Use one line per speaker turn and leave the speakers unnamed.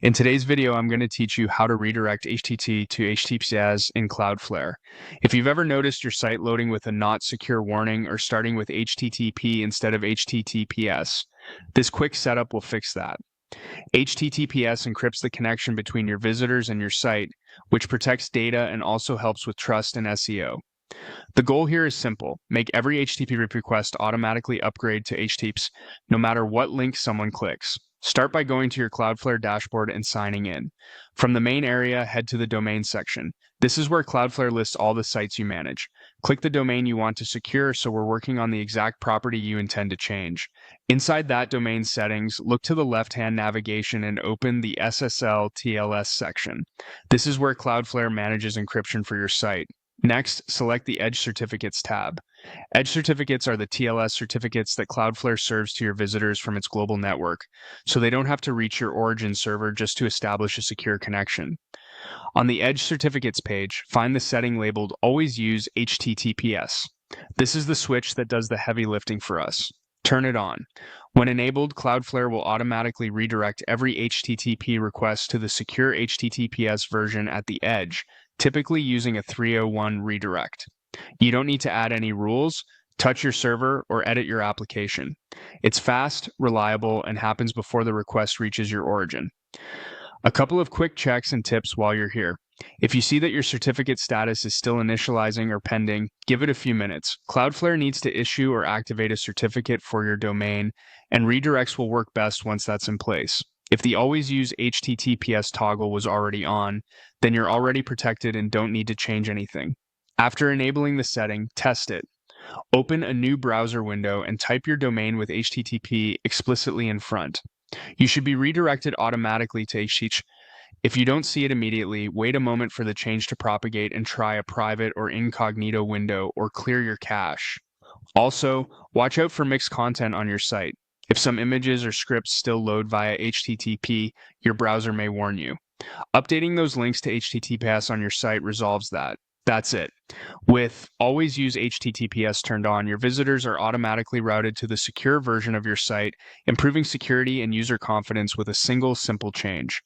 In today's video, I'm going to teach you how to redirect HTTP to HTTPS in Cloudflare. If you've ever noticed your site loading with a not secure warning or starting with HTTP instead of HTTPS, this quick setup will fix that. HTTPS encrypts the connection between your visitors and your site, which protects data and also helps with trust and SEO. The goal here is simple: make every HTTP request automatically upgrade to HTTPS no matter what link someone clicks. Start by going to your Cloudflare dashboard and signing in. From the main area, head to the domain section. This is where Cloudflare lists all the sites you manage. Click the domain you want to secure, so we're working on the exact property you intend to change. Inside that domain settings, look to the left-hand navigation and open the SSL TLS section. This is where Cloudflare manages encryption for your site. Next, select the Edge Certificates tab. Edge certificates are the TLS certificates that Cloudflare serves to your visitors from its global network, so they don't have to reach your origin server just to establish a secure connection. On the Edge certificates page, find the setting labeled Always Use HTTPS. This is the switch that does the heavy lifting for us. Turn it on. When enabled, Cloudflare will automatically redirect every HTTP request to the secure HTTPS version at the edge, typically using a 301 redirect. You don't need to add any rules, touch your server, or edit your application. It's fast, reliable, and happens before the request reaches your origin. A couple of quick checks and tips while you're here. If you see that your certificate status is still initializing or pending, give it a few minutes. Cloudflare needs to issue or activate a certificate for your domain, and redirects will work best once that's in place. If the Always Use HTTPS toggle was already on, then you're already protected and don't need to change anything. After enabling the setting, test it. Open a new browser window and type your domain with HTTP explicitly in front. You should be redirected automatically to HTTP. If you don't see it immediately, wait a moment for the change to propagate and try a private or incognito window or clear your cache. Also, watch out for mixed content on your site. If some images or scripts still load via HTTP, your browser may warn you. Updating those links to HTTPS on your site resolves that. That's it. With Always Use HTTPS turned on, your visitors are automatically routed to the secure version of your site, improving security and user confidence with a single simple change.